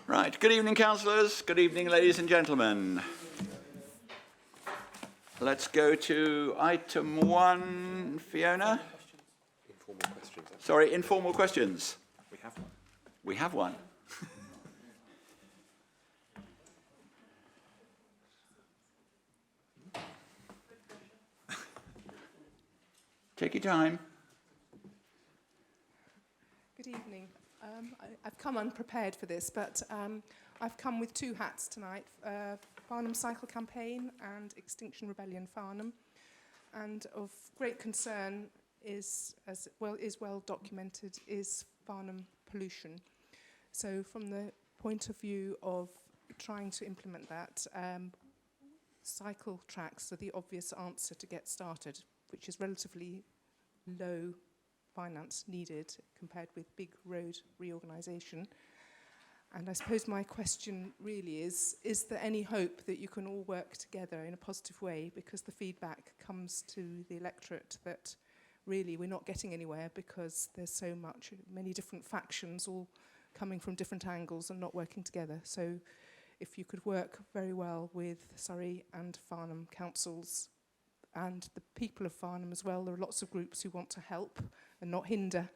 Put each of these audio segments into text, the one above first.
Right, good evening, councillors. Good evening, ladies and gentlemen. Let's go to item 1, Fiona. Informal questions. Sorry, informal questions. We have one. We have one. Take your time. Good evening. I've come unprepared for this, but I've come with 2 hats tonight, Farnham Cycle Campaign and Extinction Rebellion Farnham. And of great concern is well documented, is Farnham pollution. So from the point of view of trying to implement that, cycle tracks are the obvious answer to get started, which is relatively low finance needed compared with big road reorganisation. And I suppose my question really is there any hope that you can all work together in a positive way? Because the feedback comes to the electorate that really we're not getting anywhere because there's many different factions all coming from different angles and not working together. So if you could work very well with Surrey and Farnham councils and the people of Farnham as well, there are lots of groups who want to help and not hinder.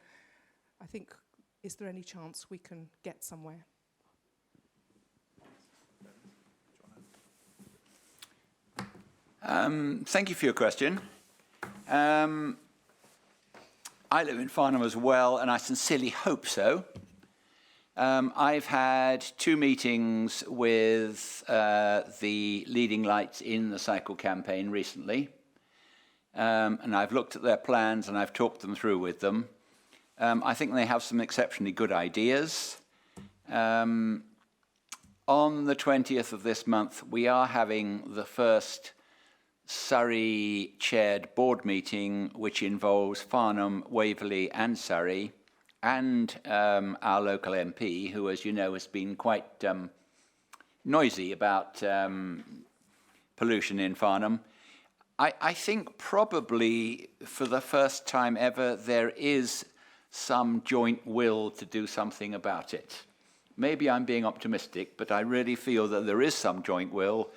I think, is there any chance we can get somewhere? Thank you for your question. I live in Farnham as well, and I sincerely hope so. I've had 2 meetings with the leading lights in the cycle campaign recently, and I've looked at their plans and I've talked them through with them. I think they have some exceptionally good ideas. On the 20th of this month, we are having the first Surrey-chaired board meeting, which involves Farnham, Waverley and Surrey, and our local MP, who, as you know, has been quite noisy about pollution in Farnham. I think probably for the first time ever, there is some joint will to do something about it. Maybe I'm being optimistic, but I really feel that there is some joint will.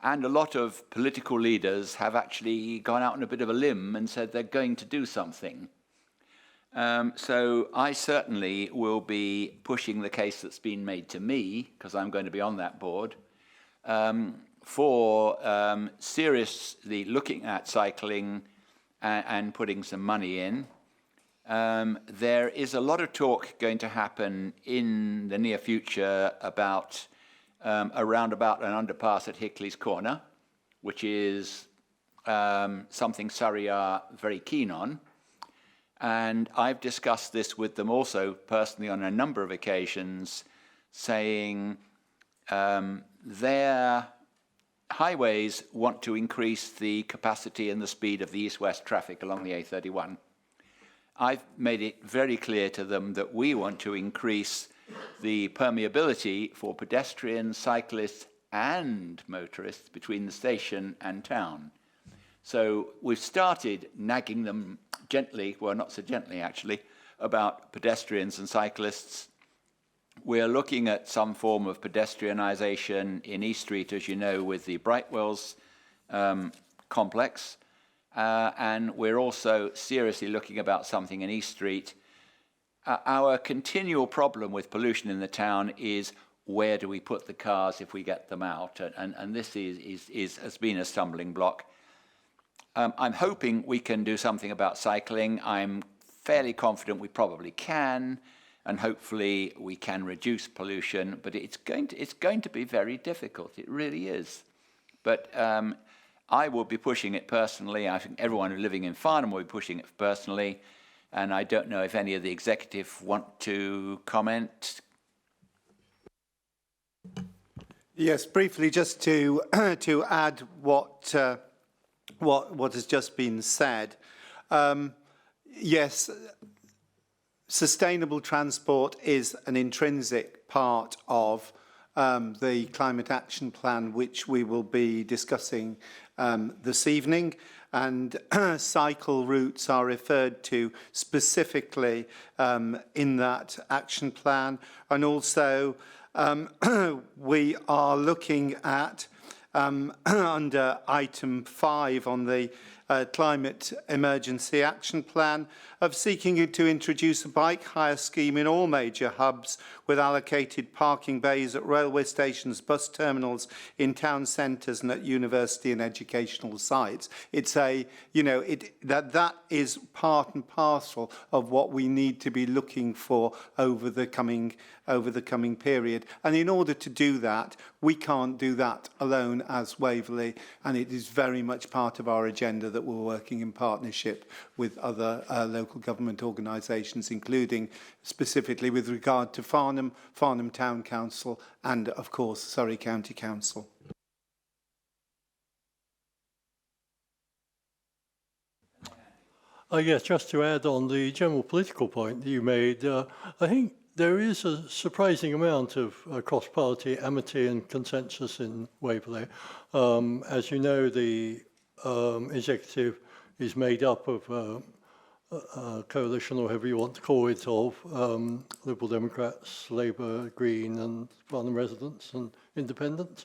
And a lot of political leaders have actually gone out on a bit of a limb and said they're going to do something. So I certainly will be pushing the case that's been made to me, because I'm going to be on that board, for seriously looking at cycling and putting some money in. There is a lot of talk going to happen in the near future about a roundabout and underpass at Hickley's Corner, which is something Surrey are very keen on. And I've discussed this with them also personally on a number of occasions, saying their highways want to increase the capacity and the speed of the east-west traffic along the A31. I've made it very clear to them that we want to increase the permeability for pedestrians, cyclists and motorists between the station and town. So we've started nagging them gently, well, not so gently actually, about pedestrians and cyclists. We're looking at some form of pedestrianisation in East Street, as you know, with the Brightwells complex. And we're also seriously looking about something in East Street. Our continual problem with pollution in the town is where do we put the cars if we get them out? And this has been a stumbling block. I'm hoping we can do something about cycling. I'm fairly confident we probably can, and hopefully we can reduce pollution, but it's going to be very difficult. It really is. But I will be pushing it personally. I think everyone living in Farnham will be pushing it personally, and I don't know if any of the executive want to comment. Yes, briefly, just to add what has just been said. Yes, sustainable transport is an intrinsic part of the Climate Action Plan, which we will be discussing this evening. And cycle routes are referred to specifically in that action plan. And also we are looking at under item 5 on the Climate Emergency Action Plan of seeking to introduce a bike hire scheme in all major hubs with allocated parking bays at railway stations, bus terminals, in town centres and at university and educational sites. It's a, you know, that is part and parcel of what we need to be looking for over the coming period. And in order to do that, we can't do that alone as Waverley, and it is very much part of our agenda that we're working in partnership with other local government organisations, including specifically with regard to Farnham Town Council and, of course, Surrey County Council. Yes, just to add on the general political point that you made, I think there is a surprising amount of cross-party amity and consensus in Waverley. As you know, the executive is made up of a coalition, or whatever you want to call it, of Liberal Democrats, Labour, Green and Farnham residents and independents.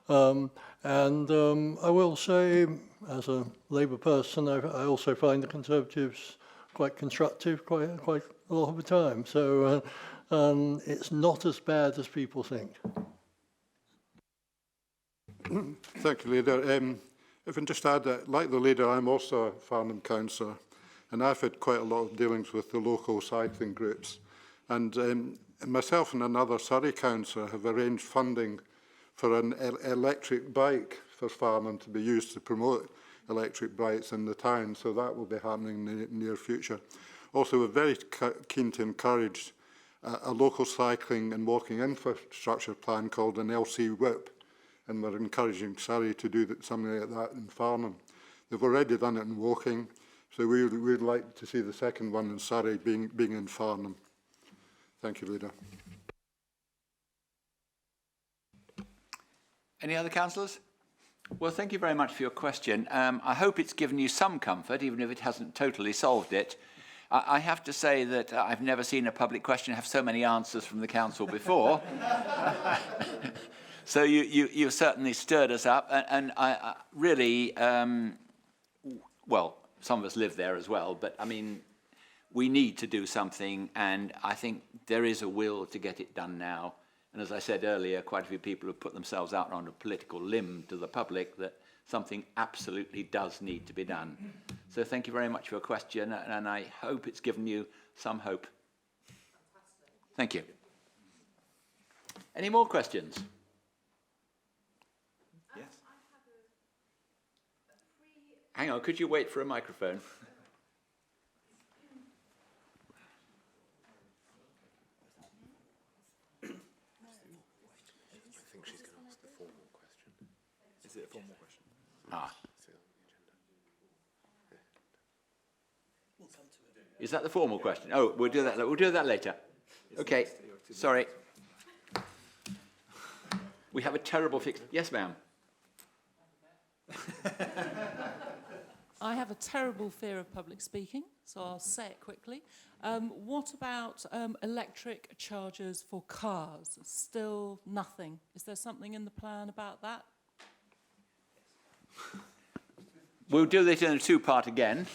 And I will say, as a Labour person, I also find the Conservatives quite constructive quite a lot of the time. So it's not as bad as people think. Thank you, Leader. If I can just add that, like the Leader, I'm also a Farnham councillor, and I've had quite a lot of dealings with the local cycling groups. And myself and another Surrey councillor have arranged funding for an electric bike for Farnham to be used to promote electric bikes in the town, so that will be happening in the near future. Also, we're very keen to encourage a local cycling and walking infrastructure plan called an LC WIP, and we're encouraging Surrey to do something like that in Farnham. They've already done it in walking, so we'd like to see the second one in Surrey being in Farnham. Thank you, Leader. Any other councillors? Well, thank you very much for your question. I hope it's given you some comfort, even if it hasn't totally solved it. I have to say that I've never seen a public question have so many answers from the council before. So you've certainly stirred us up, and I really, well, some of us live there as well, but I mean, we need to do something, and I think there is a will to get it done now. And as I said earlier, quite a few people have put themselves out on a political limb to the public that something absolutely does need to be done. So thank you very much for your question, and I hope it's given you some hope. Thank you. Any more questions? Yes. Hang on, could you wait for a microphone? Is that the formal question? Oh, we'll do that. We'll do that later. Okay. Sorry. We have a terrible fix. Yes, ma'am. I have a terrible fear of public speaking, so I'll say it quickly. What about electric chargers for cars? Still nothing. Is there something in the plan about that? We'll do this in a two-part again.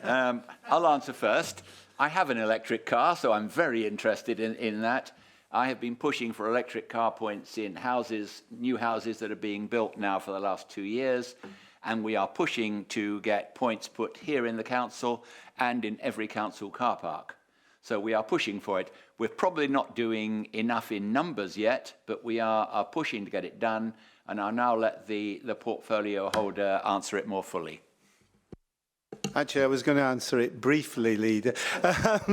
I'll answer first. I have an electric car, so I'm very interested in that. I have been pushing for electric car points in houses, new houses that are being built now for the last 2 years, and we are pushing to get points put here in the council and in every council car park. So we are pushing for it. We're probably not doing enough in numbers yet, but we are pushing to get it done. And I'll now let the portfolio holder answer it more fully. Actually, I was going to answer it briefly, Leader. But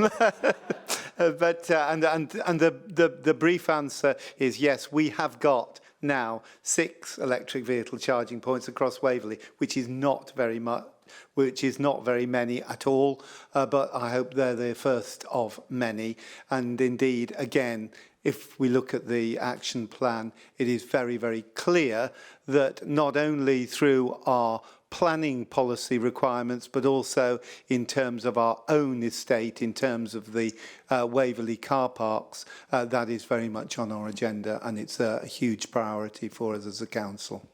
the brief answer is yes, we have got now 6 electric vehicle charging points across Waverley, which is not very much, which is not very many at all. But I hope they're the first of many. And indeed, again, if we look at the action plan, it is very, very clear that not only through our planning policy requirements, but also in terms of our own estate, in terms of the Waverley car parks, that is very much on our agenda, and it's a huge priority for us as a council.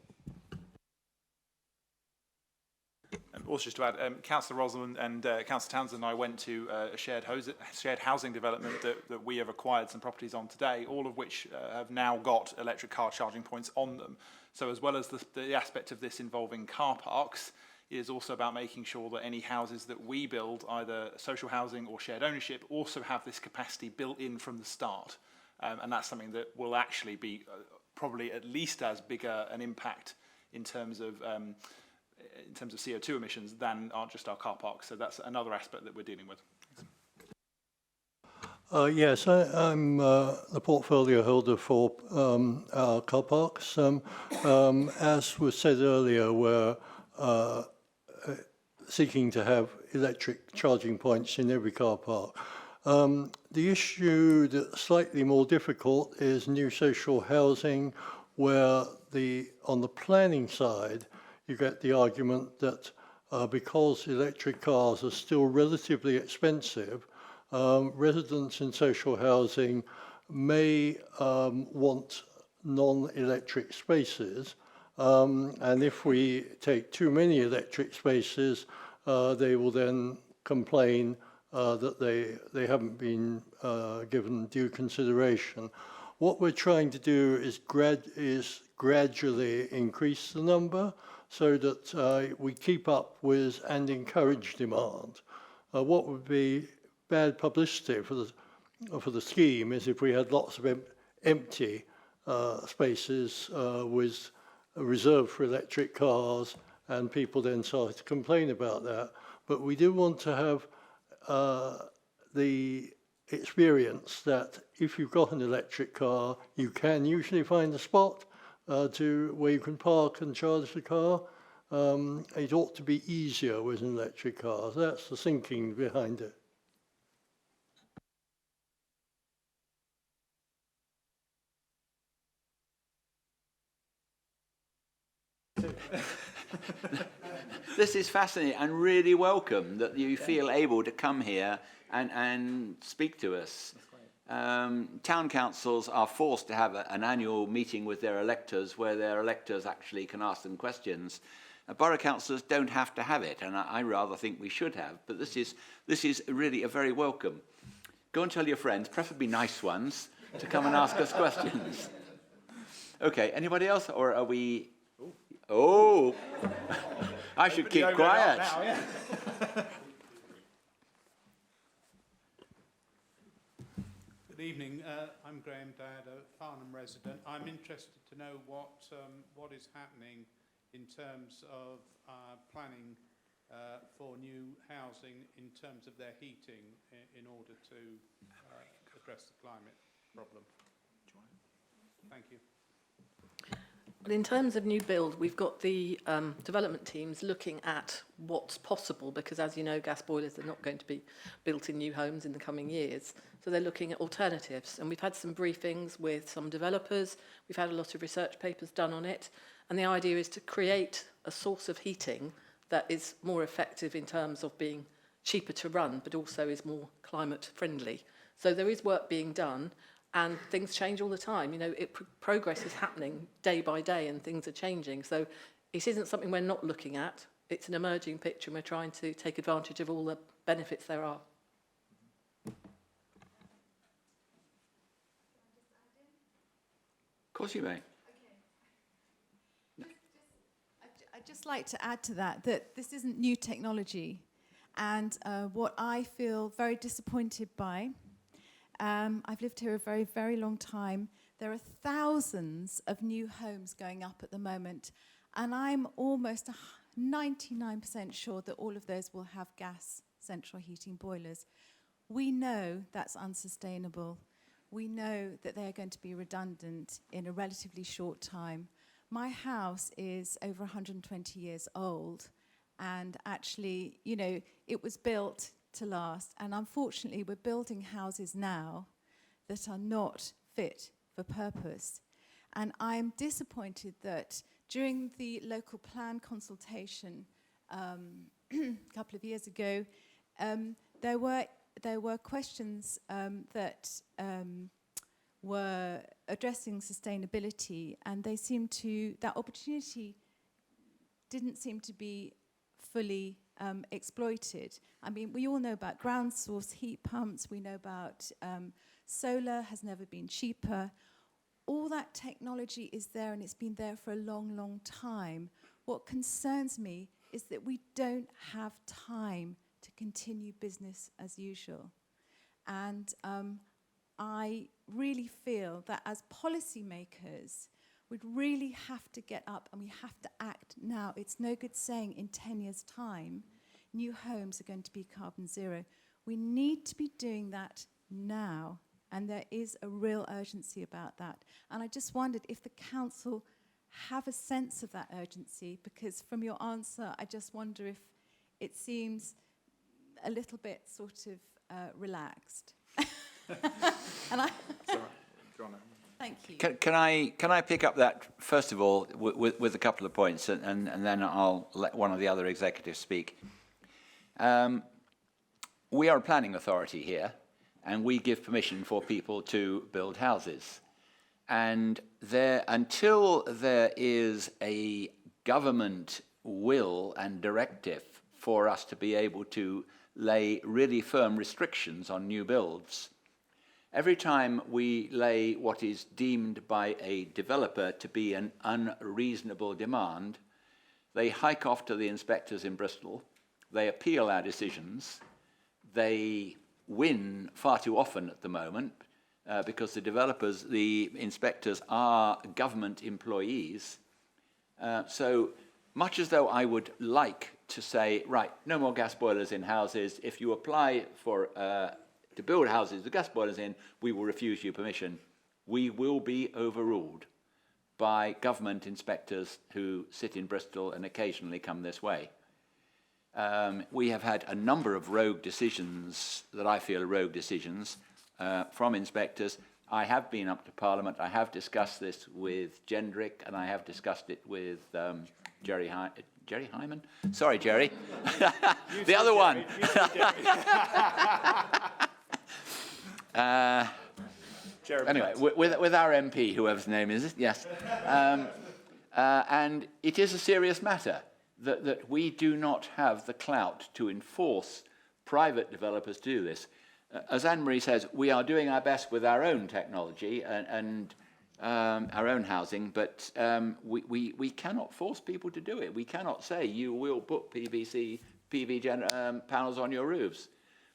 Also, just to add, Councillor Rosoman and Councillor Townsend and I went to a shared housing development that we have acquired some properties on today, all of which have now got electric car charging points on them. So as well as the aspect of this involving car parks, it is also about making sure that any houses that we build, either social housing or shared ownership, also have this capacity built in from the start. And that's something that will actually be probably at least as big an impact in terms of CO2 emissions than just our car parks. So that's another aspect that we're dealing with. Yes, I'm the portfolio holder for our car parks. As was said earlier, we're seeking to have electric charging points in every car park. The issue that's slightly more difficult is new social housing, where on the planning side, you get the argument that because electric cars are still relatively expensive, residents in social housing may want non-electric spaces, and if we take too many electric spaces, they will then complain that they haven't been given due consideration. What we're trying to do is gradually increase the number so that we keep up with and encourage demand. What would be bad publicity for the scheme is if we had lots of empty spaces with reserved for electric cars, and people then started to complain about that. But we do want to have the experience that if you've got an electric car, you can usually find a spot where you can park and charge the car. It ought to be easier with an electric car. That's the thinking behind it. This is fascinating and really welcome that you feel able to come here and speak to us. Town councils are forced to have an annual meeting with their electors where their electors actually can ask them questions. Borough councillors don't have to have it, and I rather think we should have, but this is really a very welcome. Go and tell your friends, preferably nice ones, to come and ask us questions. Okay, anybody else, or are we... Oh, I should keep quiet. Now, yeah. Good evening. I'm Graham Dad, a Farnham resident. I'm interested to know what is happening in terms of planning for new housing in terms of their heating in order to address the climate problem. Thank you. Well, in terms of new build, we've got the development teams looking at what's possible because, as you know, gas boilers are not going to be built in new homes in the coming years. So they're looking at alternatives. And we've had some briefings with some developers. We've had a lot of research papers done on it. And the idea is to create a source of heating that is more effective in terms of being cheaper to run, but also is more climate friendly. So there is work being done. And things change all the time. You know, progress is happening day by day and things are changing. So it isn't something we're not looking at. It's an emerging picture and we're trying to take advantage of all the benefits there are. Of course you may. Okay. I'd just like to add to that this isn't new technology. And what I feel very disappointed by, I've lived here a very, very long time. There are thousands of new homes going up at the moment, and I'm almost 99% sure that all of those will have gas central heating boilers. We know that's unsustainable. We know that they're going to be redundant in a relatively short time. My house is over 120 years old, and actually, you know, it was built to last, and unfortunately we're building houses now that are not fit for purpose. And I'm disappointed that during the local plan consultation a couple of years ago, there were questions that were addressing sustainability, and that opportunity didn't seem to be fully exploited. I mean, we all know about ground source heat pumps, we know about solar has never been cheaper. All that technology is there, and it's been there for a long, long time. What concerns me is that we don't have time to continue business as usual. And I really feel that as policymakers, we'd really have to get up and we have to act now. It's no good saying in 10 years' time, new homes are going to be carbon zero. We need to be doing that now, and there is a real urgency about that. And I just wondered if the council have a sense of that urgency, because from your answer, I just wonder if it seems a little bit sort of relaxed. And thank you. Can I pick up that, first of all, with a couple of points, and then I'll let one of the other executives speak. We are a planning authority here, and we give permission for people to build houses. And until there is a government will and directive for us to be able to lay really firm restrictions on new builds, every time we lay what is deemed by a developer to be an unreasonable demand, they hike off to the inspectors in Bristol, they appeal our decisions, they win far too often at the moment, because the inspectors are government employees. So much as though I would like to say, right, no more gas boilers in houses, if you apply for to build houses with gas boilers in, we will refuse you permission. We will be overruled by government inspectors who sit in Bristol and occasionally come this way. We have had a number of rogue decisions that I feel are rogue decisions from inspectors. I have been up to Parliament. I have discussed this with Gendrick, and I have discussed it with Jerry Hyman? Sorry, Jerry. The other one. Anyway, with our MP, whoever's name is it, yes. And it is a serious matter that we do not have the clout to enforce private developers to do this. As Anne-Marie says, we are doing our best with our own technology and our own housing, but we cannot force people to do it. We cannot say you will put PV panels on your roofs.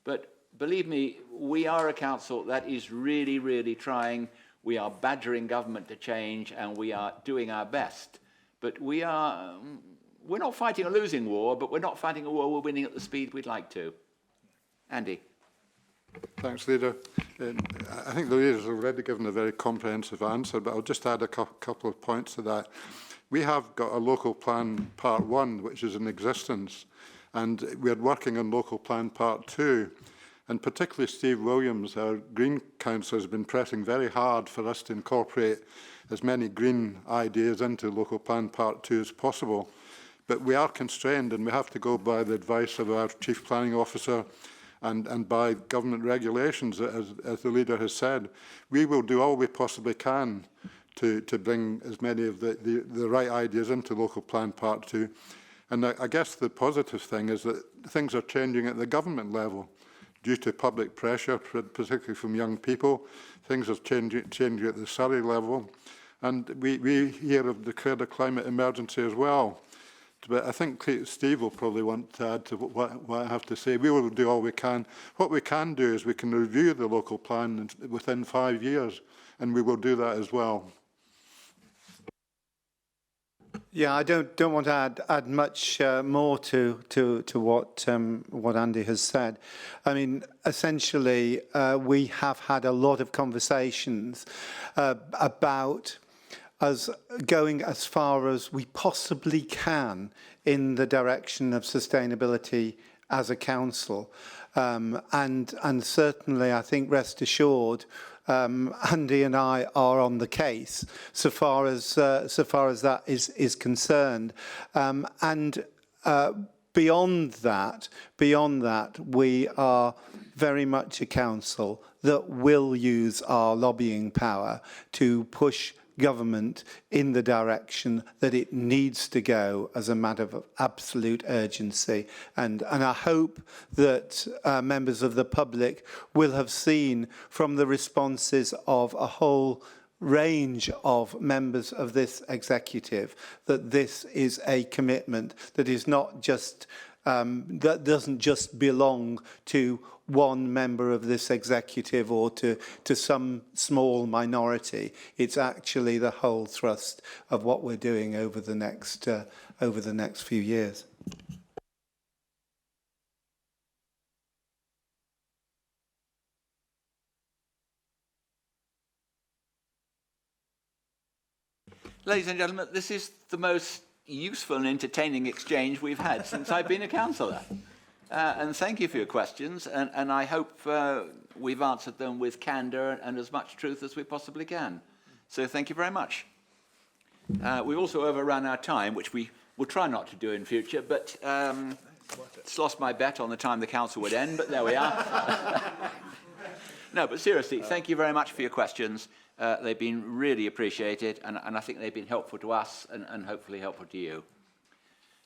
But believe me, we are a council that is really, really trying. We are badgering government to change, and we are doing our best. But we're not fighting a losing war, but we're not fighting a war we're winning at the speed we'd like to. Andy. Thanks, Leader. I think the Leader's already given a very comprehensive answer, but I'll just add a couple of points to that. We have got a local plan part 1, which is in existence, and we're working on local plan part 2. And particularly Steve Williams, our Green Councillor, has been pressing very hard for us to incorporate as many green ideas into local plan part 2 as possible. But we are constrained, and we have to go by the advice of our Chief Planning Officer and by government regulations, as the Leader has said. We will do all we possibly can to bring as many of the right ideas into local plan part 2. And I guess the positive thing is that things are changing at the government level due to public pressure, particularly from young people. Things are changing at the Surrey level. And we hear of declared a climate emergency as well. But I think Steve will probably want to add to what I have to say. We will do all we can. What we can do is we can review the local plan within 5 years, and we will do that as well. Yeah, I don't want to add much more to what Andy has said. I mean, essentially, we have had a lot of conversations about us going as far as we possibly can in the direction of sustainability as a council. And certainly, I think, rest assured, Andy and I are on the case so far as that is concerned. Beyond that, we are very much a council that will use our lobbying power to push government in the direction that it needs to go as a matter of absolute urgency. And I hope that members of the public will have seen from the responses of a whole range of members of this executive that this is a commitment that is not just that doesn't just belong to one member of this executive or to some small minority. It's actually the whole thrust of what we're doing over the next few years. Ladies and gentlemen, this is the most useful and entertaining exchange we've had since I've been a councillor. And thank you for your questions, and I hope we've answered them with candour and as much truth as we possibly can. So thank you very much. We've also overrun our time, which we will try not to do in future, but it's lost my bet on the time the council would end, but there we are. No, but seriously, thank you very much for your questions. They've been really appreciated, and I think they've been helpful to us and hopefully helpful to you.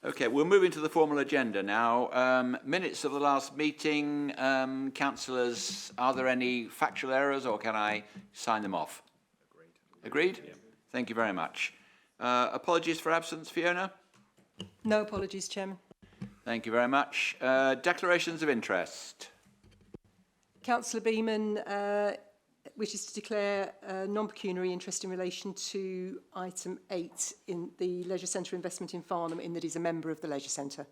Okay, we'll move into the formal agenda now. Minutes of the last meeting. Councillors, are there any factual errors or can I sign them off? Agreed? Agreed? Yeah. Thank you very much. Apologies for absence, Fiona? No apologies, Chairman. Thank you very much. Declarations of interest. Councillor Beaman wishes to declare a non-pecuniary interest in relation to item 8 in the Leisure Centre investment in Farnham, in that he's a member of the Leisure Centre.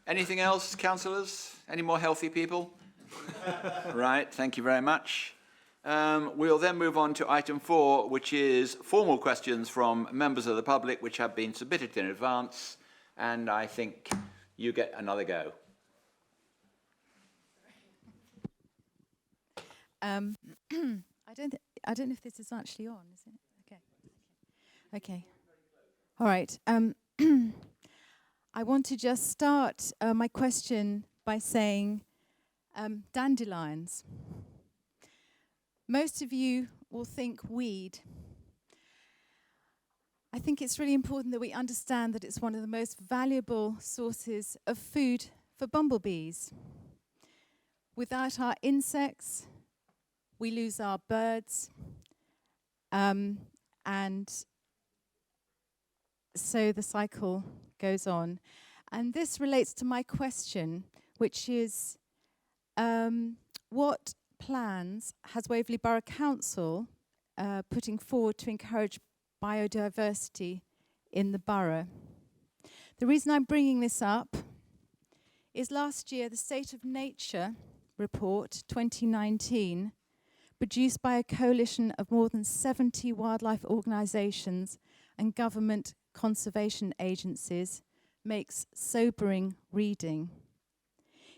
Anything else, councillors? Any more healthy people? Right, thank you very much. We'll then move on to item 4, which is formal questions from members of the public which have been submitted in advance, and I think you get another go. I don't know if this is actually on, is it? Okay. All right. I want to just start my question by saying dandelions. Most of you will think weed. I think it's really important that we understand that it's one of the most valuable sources of food for bumblebees. Without our insects, we lose our birds, and so the cycle goes on. And this relates to my question, which is, what plans has Waverley Borough Council putting forward to encourage biodiversity in the borough? The reason I'm bringing this up is last year, the State of Nature report 2019, produced by a coalition of more than 70 wildlife organisations and government conservation agencies, makes sobering reading.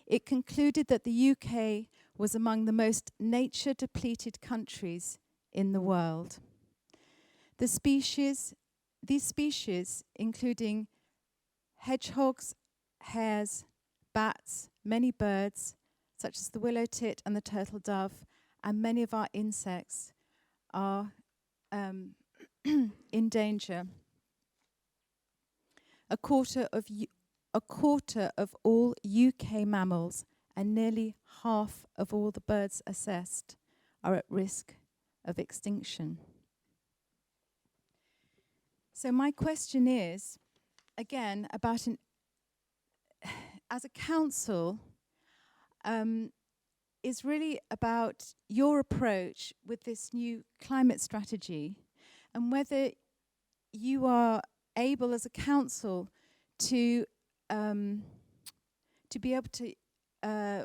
It concluded that the UK was among the most nature-depleted countries in the world. These species, including hedgehogs, hares, bats, many birds, such as the willow tit and the turtle dove, and many of our insects, are in danger. A quarter of all UK mammals and nearly half of all the birds assessed are at risk of extinction. So my question is, again, about as a council, is really about your approach with this new climate strategy, and whether you are able as a council to be able to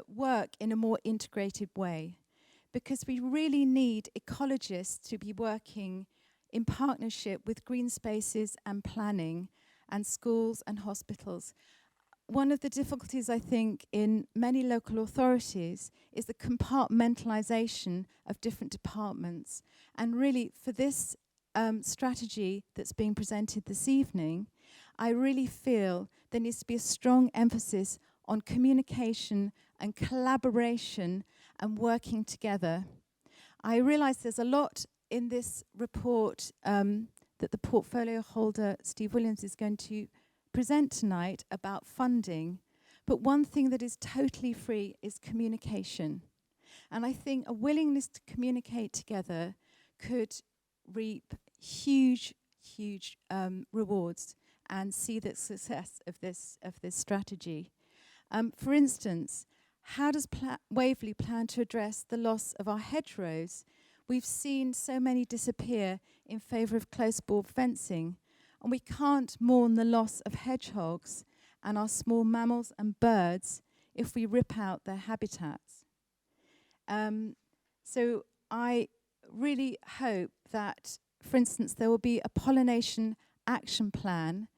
work in a more integrated way, because we really need ecologists to be working in partnership with green spaces and planning and schools and hospitals. one of the difficulties, I think, in many local authorities is the compartmentalisation of different departments. And really, for this strategy that's being presented this evening, I really feel there needs to be a strong emphasis on communication and collaboration and working together. I realise there's a lot in this report that the portfolio holder, Steve Williams, is going to present tonight about funding. But one thing that is totally free is communication. And I think a willingness to communicate together could reap huge rewards and see the success of this strategy. For instance, how does Waverley plan to address the loss of our hedgerows? We've seen so many disappear in favour of close-bore fencing, and we can't mourn the loss of hedgehogs and our small mammals and birds if we rip out their habitats. So I really hope that, for instance, there will be a pollination action plan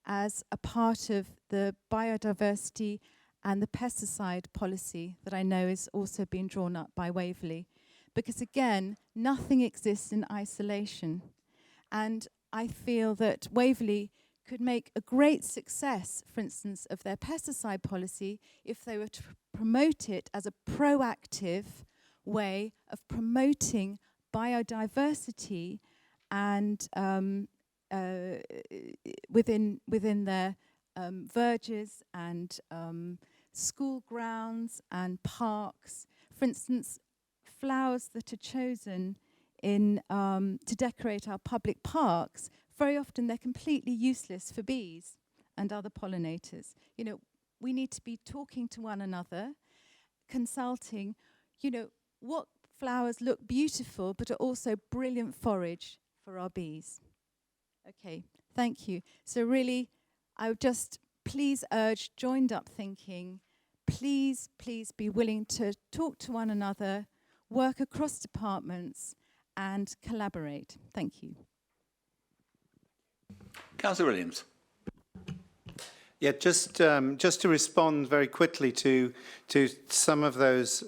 as a part of the biodiversity and the pesticide policy that I know is also being drawn up by Waverley. Because again, nothing exists in isolation. And I feel that Waverley could make a great success, for instance, of their pesticide policy if they were to promote it as a proactive way of promoting biodiversity and within their verges and school grounds and parks. For instance, flowers that are chosen in to decorate our public parks, very often they're completely useless for bees and other pollinators. You know, we need to be talking to one another, consulting, you know, what flowers look beautiful but are also brilliant forage for our bees. Okay, thank you. So really, I would just please urge joined up thinking. Please be willing to talk to one another, work across departments, and collaborate. Thank you. Councillor Williams. Yeah, just to respond very quickly to some of those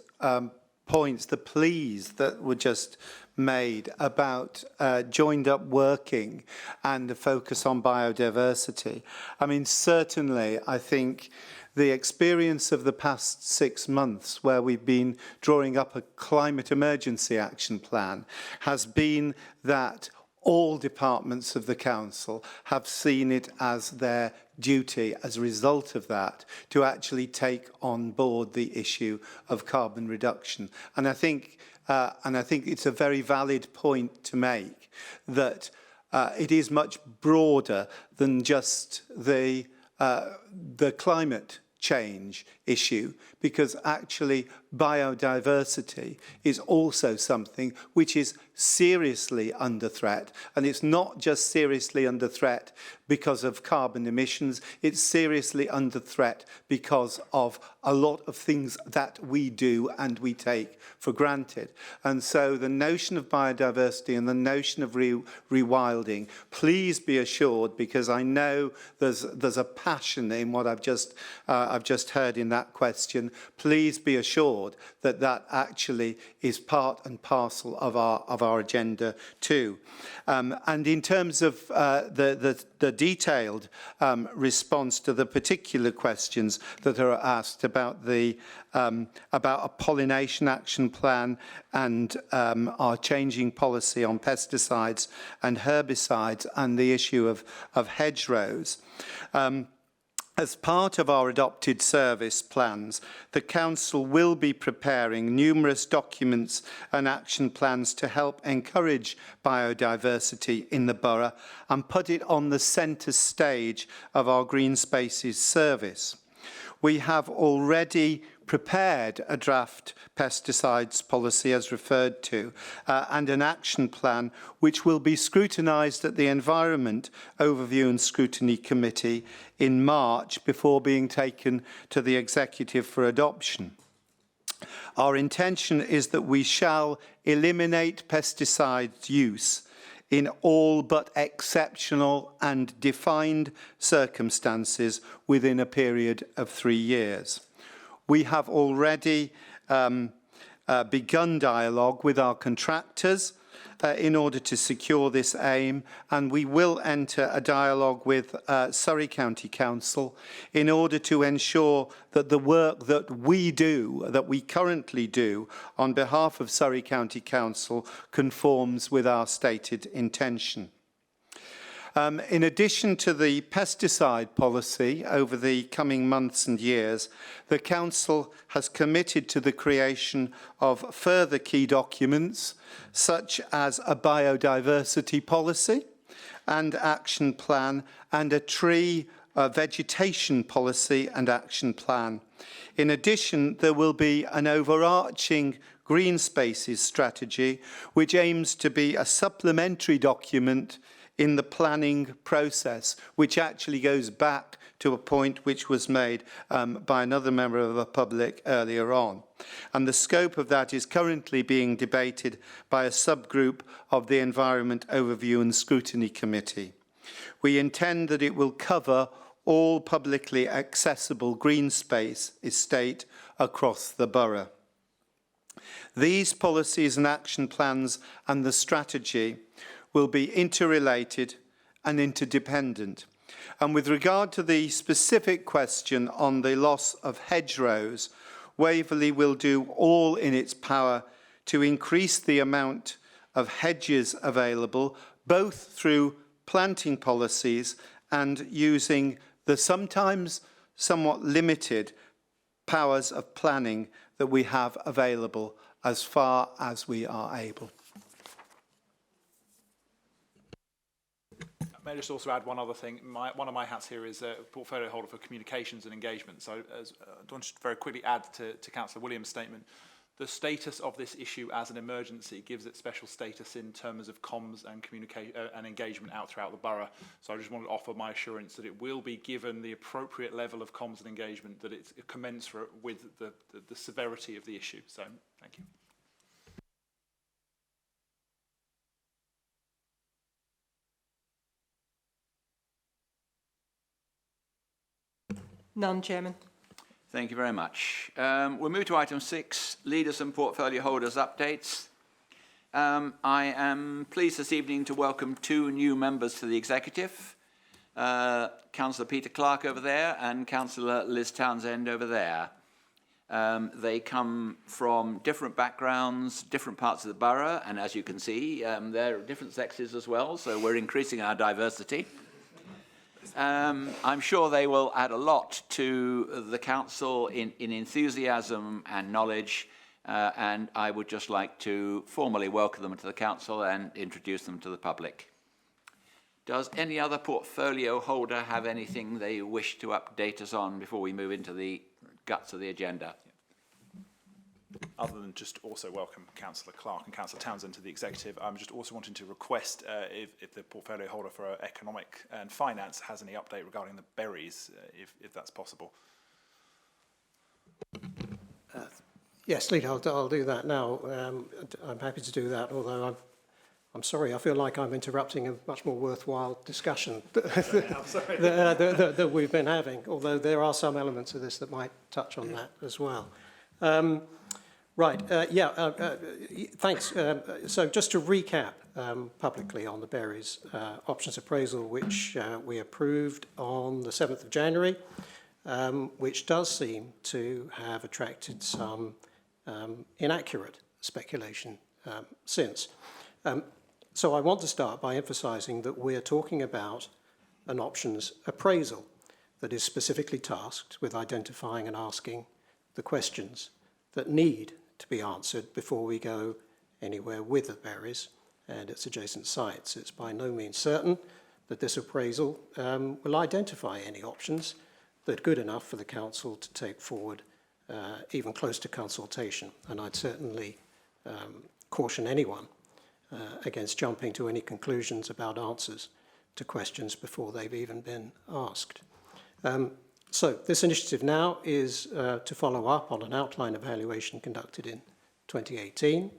points, the pleas that were just made about joined up working and the focus on biodiversity. I mean, certainly, I think the experience of the past 6 months where we've been drawing up a climate emergency action plan has been that all departments of the council have seen it as their duty as a result of that to actually take on board the issue of carbon reduction. And I think it's a very valid point to make that it is much broader than just the climate change issue, because actually biodiversity is also something which is seriously under threat. And it's not just seriously under threat because of carbon emissions, it's seriously under threat because of a lot of things that we do and we take for granted. And so the notion of biodiversity and the notion of rewilding, please be assured, because I know there's a passion in what I've just heard in that question, please be assured that that actually is part and parcel of our agenda too. And in terms of the detailed response to the particular questions that are asked about a pollination action plan and our changing policy on pesticides and herbicides and the issue of hedgerows. As part of our adopted service plans, the Council will be preparing numerous documents and action plans to help encourage biodiversity in the borough and put it on the centre stage of our Green Spaces service. We have already prepared a draft pesticides policy as referred to and an action plan which will be scrutinised at the Environment Overview and Scrutiny Committee in March before being taken to the Executive for adoption. Our intention is that we shall eliminate pesticide use in all but exceptional and defined circumstances within a period of 3 years. We have already begun dialogue with our contractors in order to secure this aim, and we will enter a dialogue with Surrey County Council in order to ensure that the work that we currently do on behalf of Surrey County Council conforms with our stated intention. In addition to the pesticide policy over the coming months and years, the Council has committed to the creation of further key documents, such as a biodiversity policy and action plan, and a tree vegetation policy and action plan. In addition, there will be an overarching green spaces strategy, which aims to be a supplementary document in the planning process, which actually goes back to a point which was made by another member of the public earlier on. And the scope of that is currently being debated by a subgroup of the Environment Overview and Scrutiny Committee. We intend that it will cover all publicly accessible green space estate across the borough. These policies and action plans and the strategy will be interrelated and interdependent. And with regard to the specific question on the loss of hedgerows, Waverley will do all in its power to increase the amount of hedges available, both through planting policies and using the sometimes somewhat limited powers of planning that we have available as far as we are able. May I just also add one other thing? One of my hats here is a portfolio holder for communications and engagement. So I want to very quickly add to Councillor Williams' statement. The status of this issue as an emergency gives it special status in terms of comms and communication and engagement out throughout the borough. So I just want to offer my assurance that it will be given the appropriate level of comms and engagement, that it's commensurate with the severity of the issue. So thank you. None, Chairman. Thank you very much. We'll move to item 6, leaders and portfolio holders updates. I am pleased this evening to welcome 2 new members to the executive, Councillor Peter Clark over there and Councillor Liz Townsend over there. They come from different backgrounds, different parts of the borough, and as you can see, they're different sexes as well, so we're increasing our diversity. I'm sure they will add a lot to the council in enthusiasm and knowledge, and I would just like to formally welcome them to the council and introduce them to the public. Does any other portfolio holder have anything they wish to update us on before we move into the guts of the agenda? Other than just also welcome Councillor Clark and Councillor Townsend to the executive, I'm just also wanting to request if the portfolio holder for economic and finance has any update regarding the berries, if that's possible. Yes, Lee, I'll do that now. I'm happy to do that, although I'm sorry, I feel like I'm interrupting a much more worthwhile discussion that we've been having, although there are some elements of this that might touch on that as well. Thanks. So just to recap publicly on the berries options appraisal, which we approved on the 7th of January, which does seem to have attracted some inaccurate speculation since. So I want to start by emphasising that we're talking about an options appraisal that is specifically tasked with identifying and asking the questions that need to be answered before we go anywhere with the berries and its adjacent sites. It's by no means certain that this appraisal will identify any options that are good enough for the council to take forward even close to consultation. And I'd certainly caution anyone against jumping to any conclusions about answers to questions before they've even been asked. So this initiative now is to follow up on an outline evaluation conducted in 2018.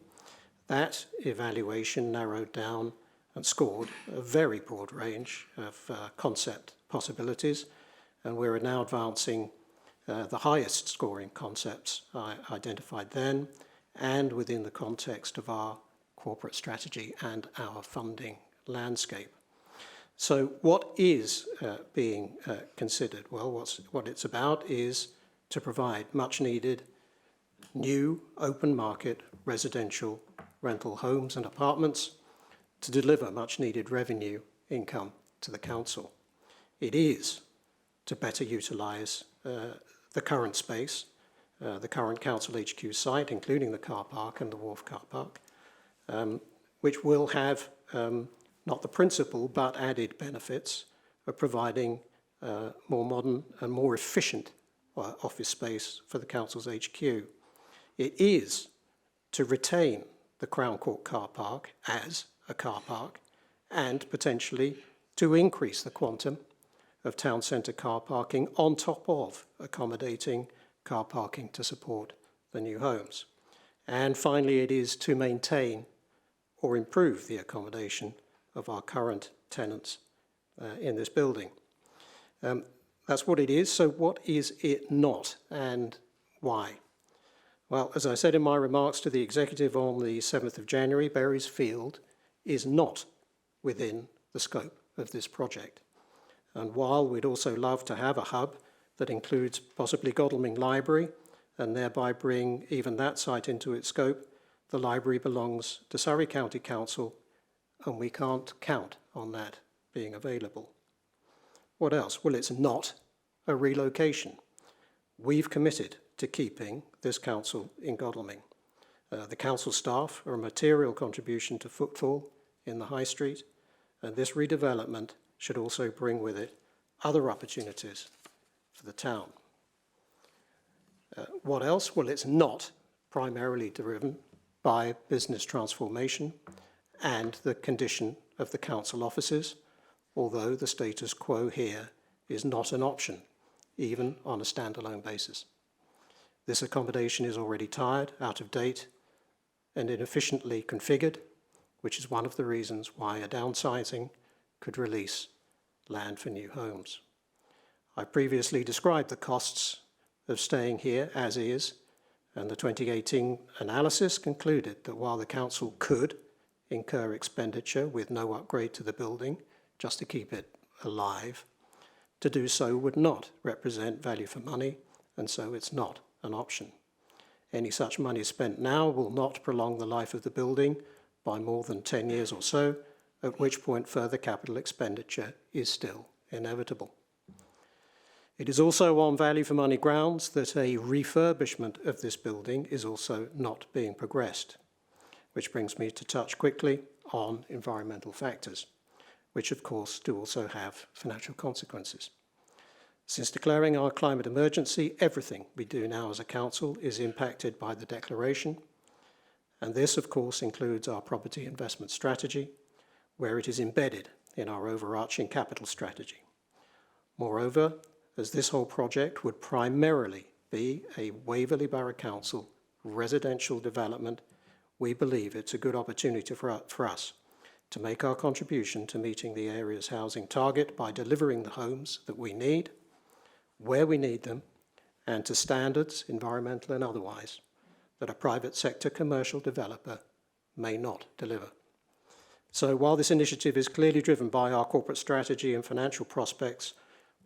That evaluation narrowed down and scored a very broad range of concept possibilities, and we're now advancing the highest scoring concepts I identified then, and within the context of our corporate strategy and our funding landscape. So what is being considered? Well, what it's about is to provide much needed new open market residential rental homes and apartments to deliver much needed revenue income to the council. It is to better utilise the current space, the current council HQ site, including the car park and the wharf car park, which will have not the principal but added benefits of providing more modern and more efficient office space for the council's HQ. It is to retain the Crown Court car park as a car park and potentially to increase the quantum of town centre car parking on top of accommodating car parking to support the new homes. And finally, it is to maintain or improve the accommodation of our current tenants in this building. That's what it is. So what is it not, and why? Well, as I said in my remarks to the executive on the 7th of January, Berries Field is not within the scope of this project. And while we'd also love to have a hub that includes possibly Godalming Library and thereby bring even that site into its scope, the library belongs to Surrey County Council and we can't count on that being available. What else? Well, it's not a relocation. We've committed to keeping this council in Godalming. The council staff are a material contribution to footfall in the High Street, and this redevelopment should also bring with it other opportunities for the town. What else? Well, it's not primarily driven by business transformation and the condition of the council offices, although the status quo here is not an option, even on a standalone basis. This accommodation is already tired, out of date, and inefficiently configured, which is one of the reasons why a downsizing could release land for new homes. I previously described the costs of staying here as is, and the 2018 analysis concluded that while the council could incur expenditure with no upgrade to the building, just to keep it alive, to do so would not represent value for money, and so it's not an option. Any such money spent now will not prolong the life of the building by more than 10 years or so, at which point further capital expenditure is still inevitable. It is also on value for money grounds that a refurbishment of this building is also not being progressed, which brings me to touch quickly on environmental factors, which of course do also have financial consequences. Since declaring our climate emergency, everything we do now as a council is impacted by the declaration, and this of course includes our property investment strategy, where it is embedded in our overarching capital strategy. Moreover, as this whole project would primarily be a Waverley Borough Council residential development, we believe it's a good opportunity for us to make our contribution to meeting the area's housing target by delivering the homes that we need, where we need them, and to standards, environmental and otherwise, that a private sector commercial developer may not deliver. So while this initiative is clearly driven by our corporate strategy and financial prospects,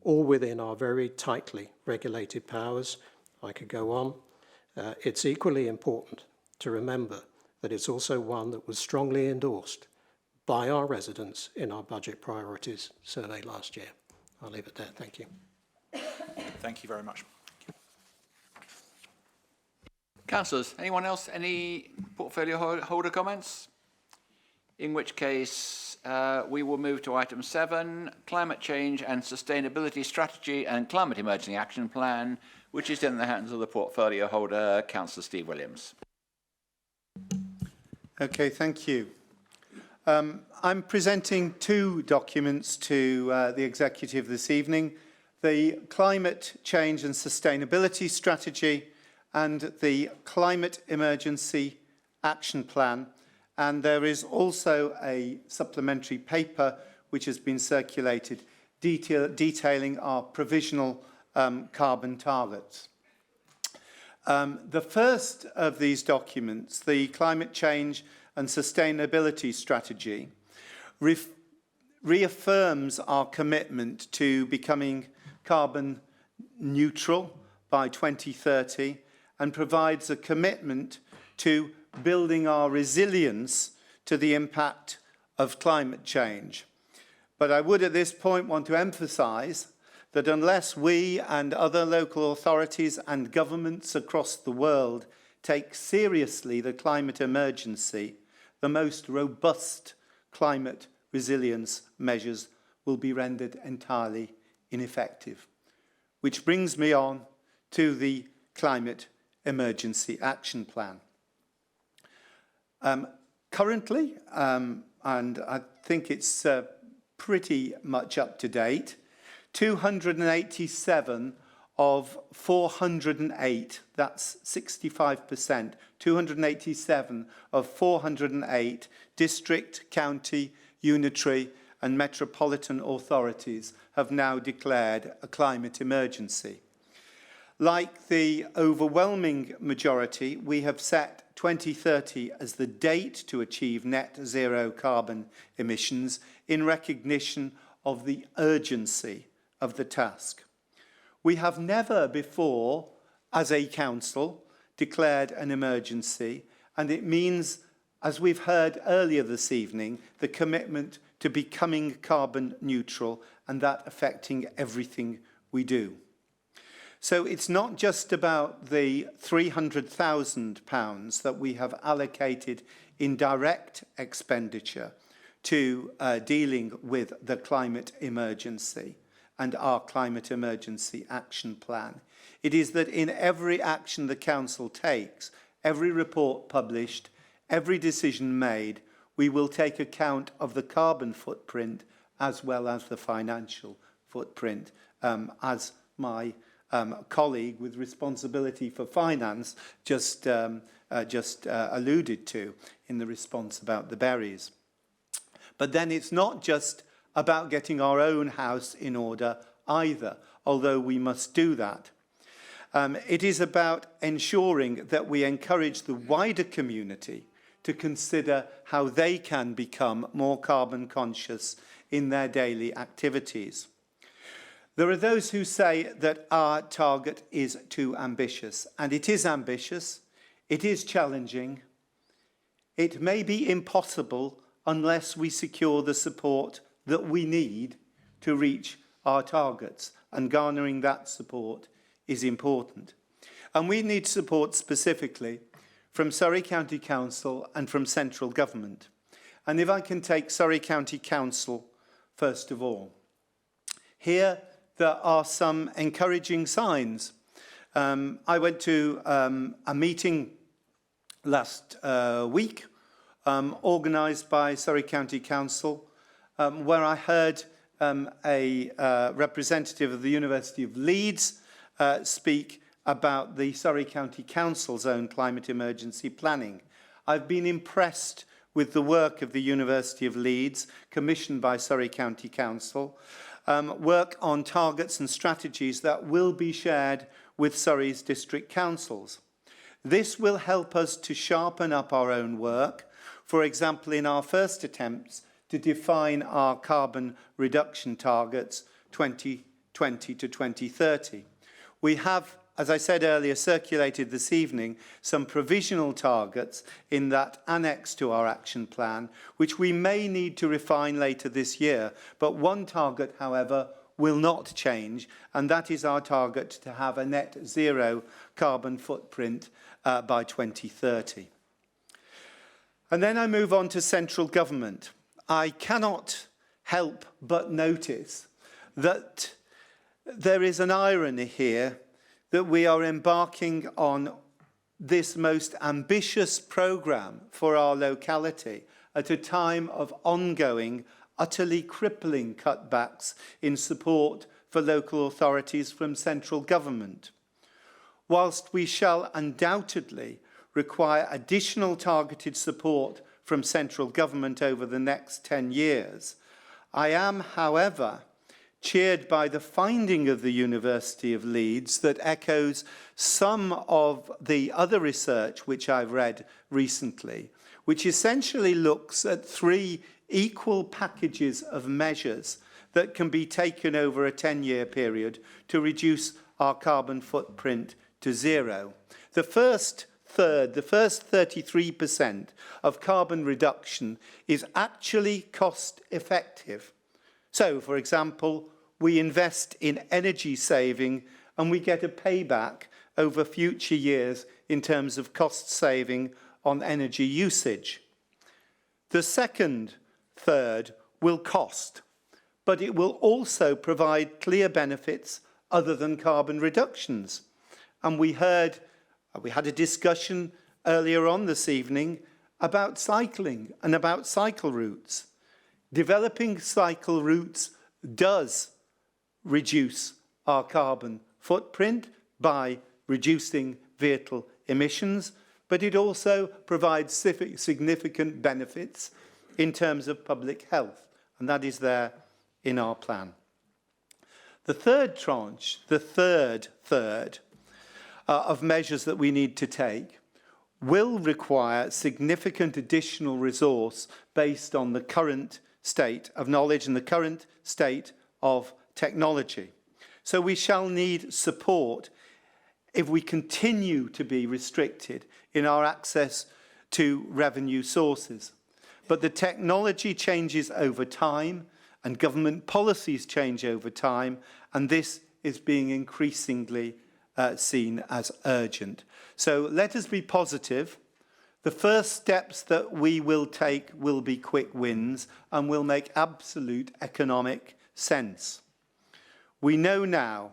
all within our very tightly regulated powers, I could go on, it's equally important to remember that it's also one that was strongly endorsed by our residents in our budget priorities survey last year. I'll leave it there. Thank you. Thank you very much. Councillors, anyone else? Any portfolio holder comments? In which case, we will move to item 7, Climate Change and Sustainability Strategy and Climate Emergency Action Plan, which is in the hands of the portfolio holder, Councillor Steve Williams. Okay, thank you. I'm presenting two documents to the executive this evening, the Climate Change and Sustainability Strategy and the Climate Emergency Action Plan. And there is also a supplementary paper which has been circulated detailing our provisional carbon targets. The first of these documents, the Climate Change and Sustainability Strategy, reaffirms our commitment to becoming carbon neutral by 2030 and provides a commitment to building our resilience to the impact of climate change. But I would at this point want to emphasise that unless we and other local authorities and governments across the world take seriously the climate emergency, the most robust climate resilience measures will be rendered entirely ineffective. Which brings me on to the Climate Emergency Action Plan. Currently, and I think it's pretty much up to date, 287 of 408, that's 65%, 287 of 408 district, county, unitary and metropolitan authorities have now declared a climate emergency. Like the overwhelming majority, we have set 2030 as the date to achieve net zero carbon emissions in recognition of the urgency of the task. We have never before, as a council, declared an emergency, and it means, as we've heard earlier this evening, the commitment to becoming carbon neutral, and that affecting everything we do. So it's not just about the £300,000 that we have allocated in direct expenditure to dealing with the climate emergency and our climate emergency action plan. It is that in every action the council takes, every report published, every decision made, we will take account of the carbon footprint as well as the financial footprint, as my colleague with responsibility for finance just alluded to in the response about the berries. But then it's not just about getting our own house in order either, although we must do that. It is about ensuring that we encourage the wider community to consider how they can become more carbon conscious in their daily activities. There are those who say that our target is too ambitious, and it is ambitious, it is challenging, it may be impossible unless we secure the support that we need to reach our targets, and garnering that support is important. And we need support specifically from Surrey County Council and from central government. And if I can take Surrey County Council first of all. Here there are some encouraging signs. I went to a meeting last week organised by Surrey County Council where I heard a representative of the University of Leeds speak about the Surrey County Council's own climate emergency planning. I've been impressed with the work of the University of Leeds, commissioned by Surrey County Council, work on targets and strategies that will be shared with Surrey's district councils. This will help us to sharpen up our own work, for example, in our first attempts to define our carbon reduction targets 2020 to 2030. We have, as I said earlier, circulated this evening some provisional targets in that annex to our action plan, which we may need to refine later this year. But one target, however, will not change, and that is our target to have a net zero carbon footprint by 2030. And then I move on to central government. I cannot help but notice that there is an irony here that we are embarking on this most ambitious programme for our locality at a time of ongoing, utterly crippling cutbacks in support for local authorities from central government. Whilst we shall undoubtedly require additional targeted support from central government over the next 10 years. I am, however, cheered by the finding of the University of Leeds that echoes some of the other research which I've read recently, which essentially looks at 3 equal packages of measures that can be taken over a 10-year period to reduce our carbon footprint to 0. The first 33% of carbon reduction is actually cost effective. So, for example, we invest in energy saving and we get a payback over future years in terms of cost saving on energy usage. The second third will cost, but it will also provide clear benefits other than carbon reductions. And we had a discussion earlier on this evening about cycling and about cycle routes. Developing cycle routes does reduce our carbon footprint by reducing vehicle emissions, but it also provides significant benefits in terms of public health, and that is there in our plan. The third tranche, the third of measures that we need to take will require significant additional resource based on the current state of knowledge and the current state of technology. So we shall need support if we continue to be restricted in our access to revenue sources. But the technology changes over time and government policies change over time, and this is being increasingly seen as urgent. So let us be positive. The first steps that we will take will be quick wins and will make absolute economic sense. We know now,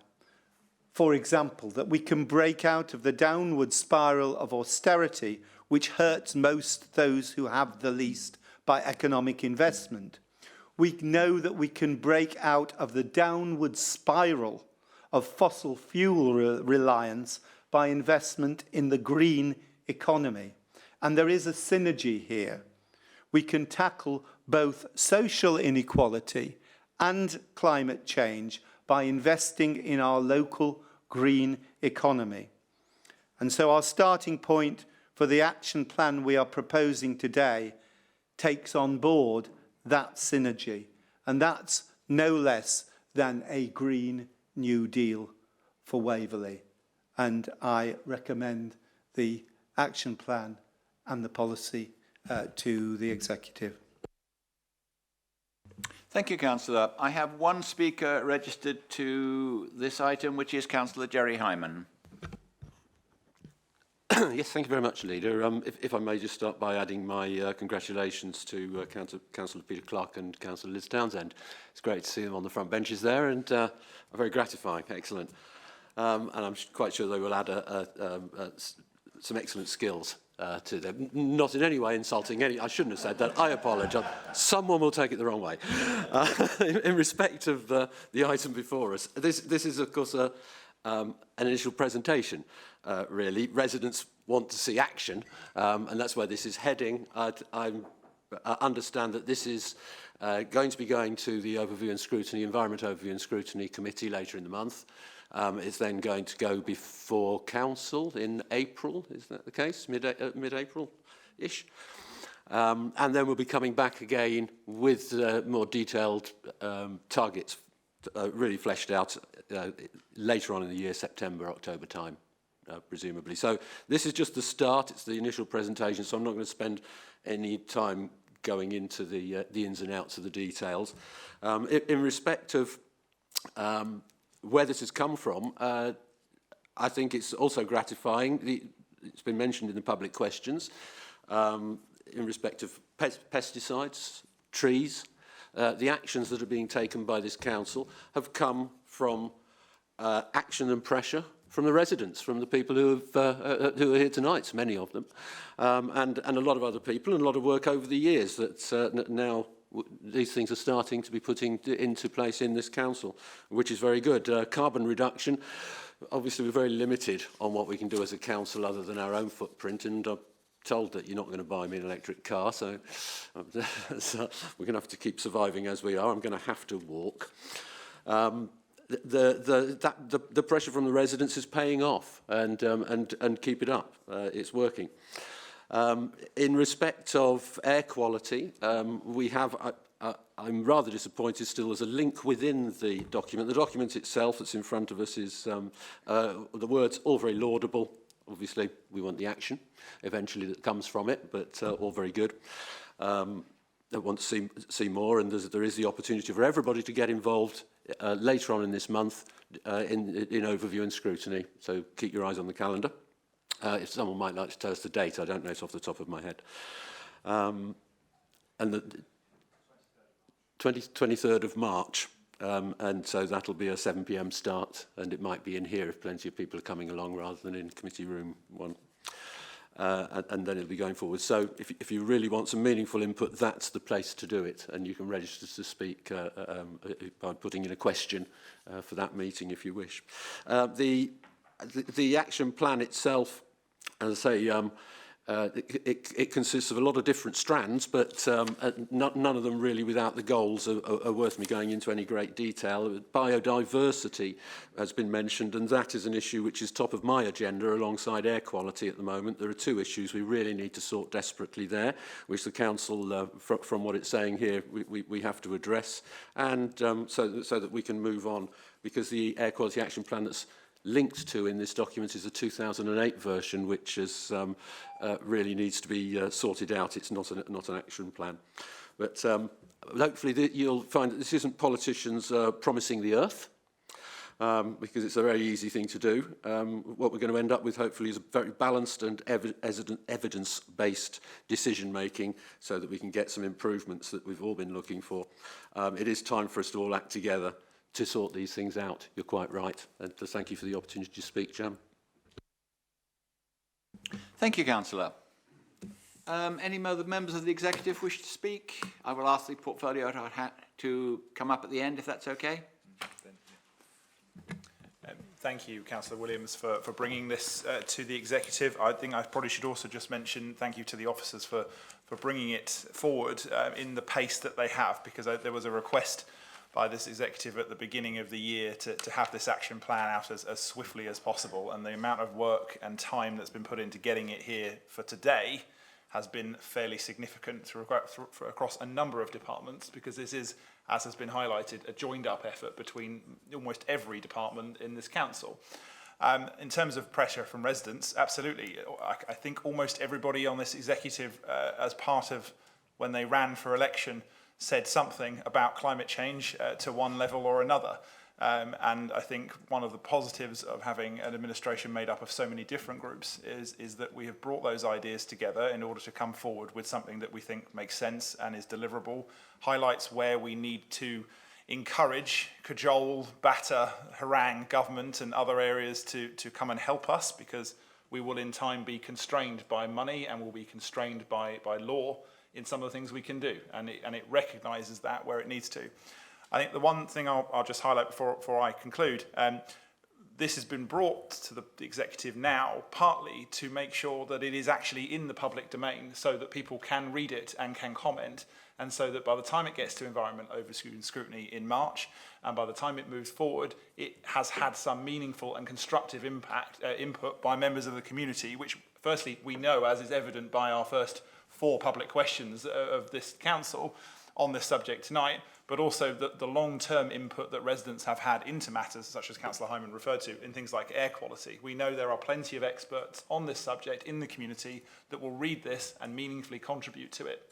for example, that we can break out of the downward spiral of austerity, which hurts most those who have the least, by economic investment. We know that we can break out of the downward spiral of fossil fuel reliance by investment in the green economy. And there is a synergy here. We can tackle both social inequality and climate change by investing in our local green economy. And so our starting point for the action plan we are proposing today takes on board that synergy. And that's no less than a Green New Deal for Waverley. And I recommend the action plan and the policy to the executive. Thank you, Councillor. I have one speaker registered to this item, which is Councillor Jerry Hyman. Yes, thank you very much, Leader. If I may just start by adding my congratulations to Councillor Peter Clark and Councillor Liz Townsend. It's great to see them on the front benches there, and very gratifying. Excellent. And I'm quite sure they will add some excellent skills to them. Not in any way insulting I shouldn't have said that. I apologise. Someone will take it the wrong way. In respect of the item before us, this is, of course, an initial presentation. Really, residents want to see action, and that's where this is heading. I understand that this is going to be going to the Overview and Scrutiny, Environment Overview and Scrutiny Committee later in the month. It's then going to go before Council in April, is that the case? Mid-April-ish? And then we'll be coming back again with more detailed targets, really fleshed out later on in the year, September, October time. Presumably. So this is just the start, it's the initial presentation, so I'm not going to spend any time going into the ins and outs of the details. In respect of where this has come from, I think it's also gratifying. It's been mentioned in the public questions in respect of pesticides, trees. The actions that are being taken by this council have come from action and pressure from the residents, from the people who are here tonight, many of them, and a lot of other people, and a lot of work over the years that now these things are starting to be put into place in this council, which is very good. Carbon reduction, obviously we're very limited on what we can do as a council other than our own footprint, and told that you're not going to buy me an electric car, so, so we're going to have to keep surviving as we are. I'm going to have to walk. The pressure from the residents is paying off, and keep it up. It's working. In respect of air quality, we have. I'm rather disappointed still there's a link within the document. The document itself that's in front of us is the words all very laudable. Obviously, we want the action eventually that comes from it, but all very good. I want to see more, and there is the opportunity for everybody to get involved later on in this month in overview and scrutiny. So keep your eyes on the calendar. If someone might like to tell us the date, I don't know it off the top of my head. And the 23rd of March, and so that'll be a 7 p.m. start, and it might be in here if plenty of people are coming along rather than in committee room 1. And then it'll be going forward. So if you really want some meaningful input, that's the place to do it, and you can register to speak by putting in a question for that meeting if you wish. The action plan itself, as I say, it consists of a lot of different strands, but none of them really without the goals are worth me going into any great detail. Biodiversity has been mentioned, and that is an issue which is top of my agenda alongside air quality at the moment. There are two issues we really need to sort desperately there, which the Council, from what it's saying here, we have to address, and so that we can move on, because the air quality action plan that's linked to in this document is a 2008 version, which is, really needs to be sorted out. It's not an action plan. But hopefully you'll find that this isn't politicians promising the earth, because it's a very easy thing to do. What we're going to end up with, hopefully, is a very balanced and evidence-based decision-making so that we can get some improvements that we've all been looking for. It is time for us to all act together to sort these things out. You're quite right. And thank you for the opportunity to speak, Jam. Thank you, Councillor. Any other members of the Executive wish to speak? I will ask the portfolio to come up at the end, if that's okay. Thank you, Councillor Williams, for bringing this to the Executive. I think I probably should also just mention thank you to the officers for bringing it forward in the pace that they have, because there was a request by this Executive at the beginning of the year to have this action plan out as swiftly as possible, and the amount of work and time that's been put into getting it here for today has been fairly significant across a number of departments, because this is, as has been highlighted, a joined-up effort between almost every department in this council. In terms of pressure from residents, absolutely. I think almost everybody on this Executive, as part of when they ran for election, said something about climate change to one level or another. And I think one of the positives of having an administration made up of so many different groups is that we have brought those ideas together in order to come forward with something that we think makes sense and is deliverable, highlights where we need to encourage, cajole, batter, harangue government and other areas to come and help us, because we will in time be constrained by money and will be constrained by law in some of the things we can do, and it recognises that where it needs to. I think the one thing I'll just highlight before I conclude, this has been brought to the Executive now partly to make sure that it is actually in the public domain so that people can read it and can comment, and so that by the time it gets to environment oversight and scrutiny in March, and by the time it moves forward, it has had some meaningful and constructive input by members of the community, which firstly we know, as is evident by our first 4 public questions of this council on this subject tonight, but also the long-term input that residents have had into matters such as Councillor Hyman referred to in things like air quality. We know there are plenty of experts on this subject in the community that will read this and meaningfully contribute to it.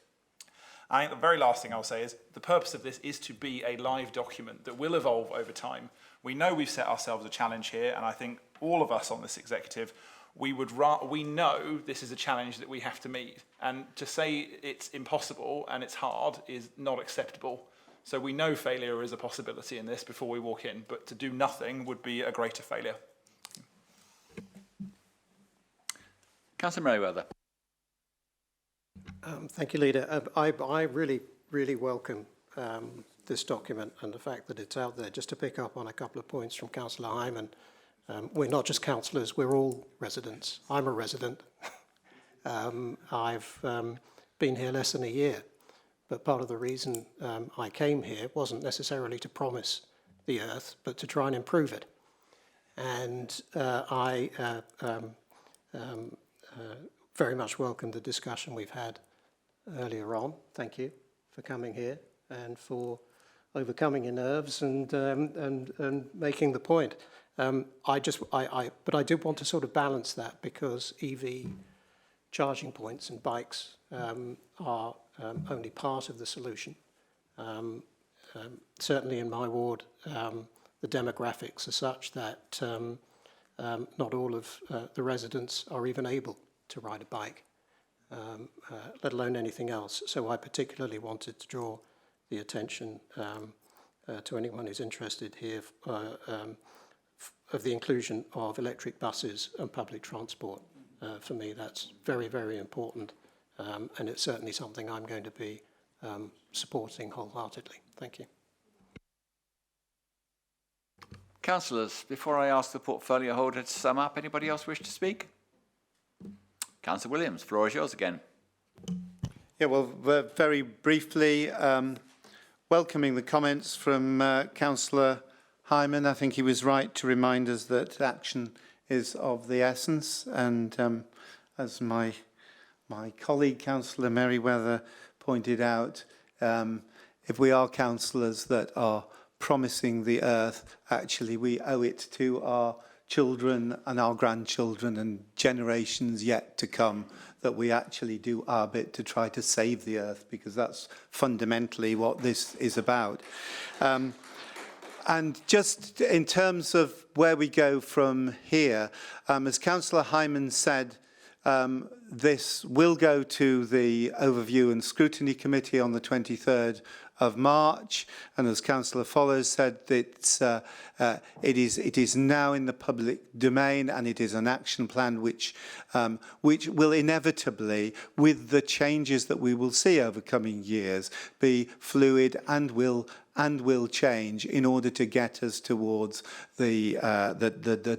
I think the very last thing I'll say is the purpose of this is to be a live document that will evolve over time. We know we've set ourselves a challenge here, and I think all of us on this Executive, we know this is a challenge that we have to meet, and to say it's impossible and it's hard is not acceptable. So we know failure is a possibility in this before we walk in, but to do nothing would be a greater failure. Councillor Merryweather. Thank you, Leader. I really welcome this document and the fact that it's out there. Just to pick up on a couple of points from Councillor Hyman, we're not just councillors, we're all residents. I'm a resident. I've been here less than a year, but part of the reason I came here wasn't necessarily to promise the earth, but to try and improve it. And I very much welcome the discussion we've had earlier on. Thank you for coming here and for overcoming your nerves and making the point. But I do want to sort of balance that, because EV charging points and bikes are only part of the solution. Certainly in my ward, the demographics are such that not all of the residents are even able to ride a bike, let alone anything else. So I particularly wanted to draw the attention to anyone who's interested here of the inclusion of electric buses and public transport. For me, that's very, very important, and it's certainly something I'm going to be supporting wholeheartedly. Thank you. Councillors, before I ask the portfolio holder to sum up, anybody else wish to speak? Councillor Williams, floor is yours again. Yeah, well, very briefly, welcoming the comments from Councillor Hyman. I think he was right to remind us that action is of the essence, and as my colleague Councillor Merryweather pointed out, if we are councillors that are promising the earth, actually we owe it to our children and our grandchildren and generations yet to come that we actually do our bit to try to save the earth, because that's fundamentally what this is about. And just in terms of where we go from here, as Councillor Hyman said, this will go to the Overview and Scrutiny Committee on the 23rd of March, and as Councillor Follows said, it is now in the public domain, and it is an action plan which will inevitably, with the changes that we will see over coming years, be fluid and will change in order to get us towards the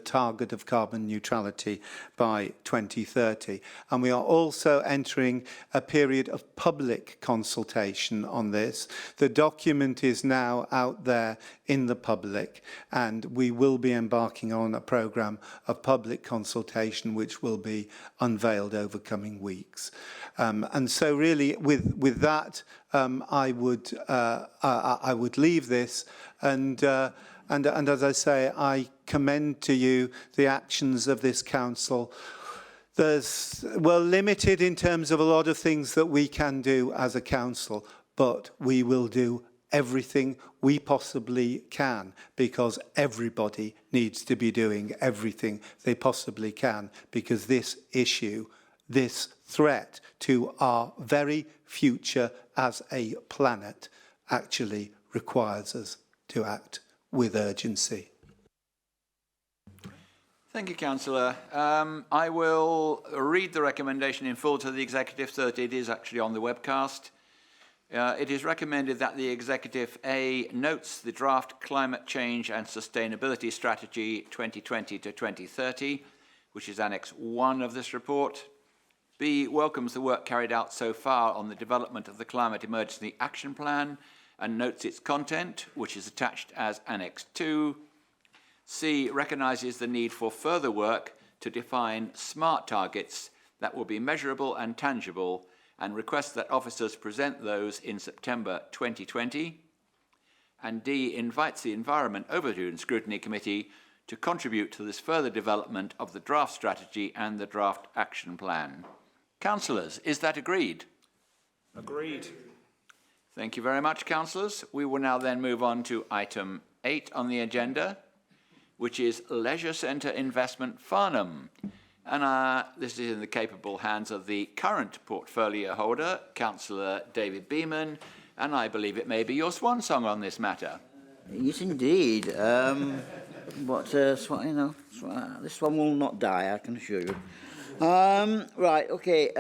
target of carbon neutrality by 2030. And we are also entering a period of public consultation on this. The document is now out there in the public, and we will be embarking on a programme of public consultation which will be unveiled over coming weeks. And so really with that, I would leave this, and as I say, I commend to you the actions of this council. There's, well, limited in terms of a lot of things that we can do as a council, but we will do everything we possibly can, because everybody needs to be doing everything they possibly can, because this issue, this threat to our very future as a planet, actually requires us to act with urgency. Thank you, Councillor. I will read the recommendation in full to the Executive so that it is actually on the webcast. It is recommended that the Executive A notes the draft Climate Change and Sustainability Strategy 2020 to 2030, which is Annex 1 of this report. B welcomes the work carried out so far on the development of the Climate Emergency Action Plan and notes its content, which is attached as Annex 2. C recognises the need for further work to define smart targets that will be measurable and tangible, and requests that officers present those in September 2020. And D invites the Environment Overview and Scrutiny Committee to contribute to this further development of the draft strategy and the draft action plan. Councillors, is that agreed? Agreed. Thank you very much, councillors. We will now then move on to item 8 on the agenda, which is Leisure Centre Investment Farnham. And this is in the capable hands of the current portfolio holder, Councillor David Beaman, and I believe it may be your swan song on this matter. Yes, indeed. This one will not die, I can assure you. Right, okay.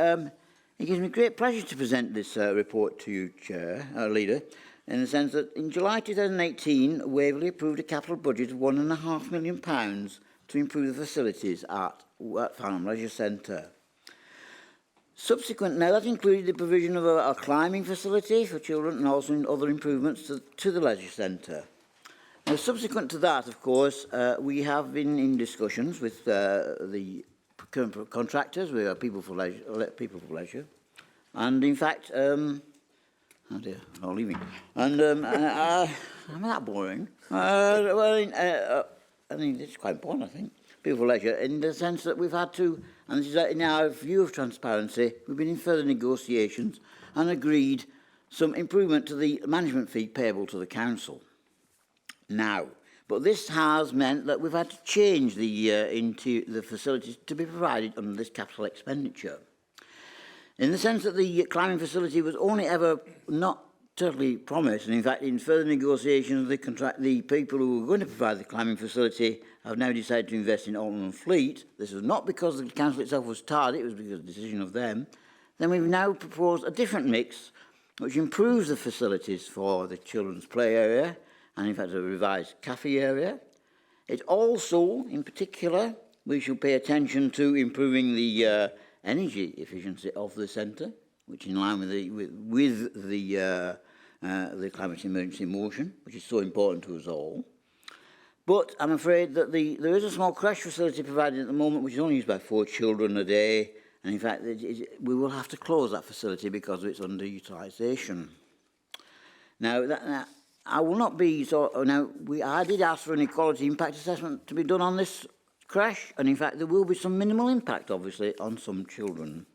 It gives me great pleasure to present this report to you, Leader, in the sense that in July 2018, Waverley approved a capital budget of £1.5 million to improve the facilities at Farnham Leisure Centre. Subsequent, now that included the provision of a climbing facility for children and also other improvements to the leisure centre. Now, subsequent to that, of course, we have been in discussions with the contractors, we are people for leisure, and in fact, oh dear, I'm leaving. And I'm that boring. I mean, it's quite important, I think. People for leisure, in the sense that we've had to, and this is in our view of transparency, we've been in further negotiations and agreed some improvement to the management fee payable to the council. Now, but this has meant that we've had to change into the facilities to be provided under this capital expenditure. In the sense that the climbing facility was only ever not totally promised, and in fact in further negotiations the people who were going to provide the climbing facility have now decided to invest in Alton and Fleet. This was not because the council itself was tired, it was because of the decision of them. Then we've now proposed a different mix which improves the facilities for the children's play area and in fact a revised cafe area. It also, in particular, we should pay attention to improving the energy efficiency of the centre, which in line with the climate emergency motion, which is so important to us all. But I'm afraid that there is a small crash facility provided at the moment, which is only used by 4 children a day, and in fact we will have to close that facility because of its underutilisation. Now, I will not be I did ask for an equality impact assessment to be done on this crash, and in fact there will be some minimal impact, obviously, on some children.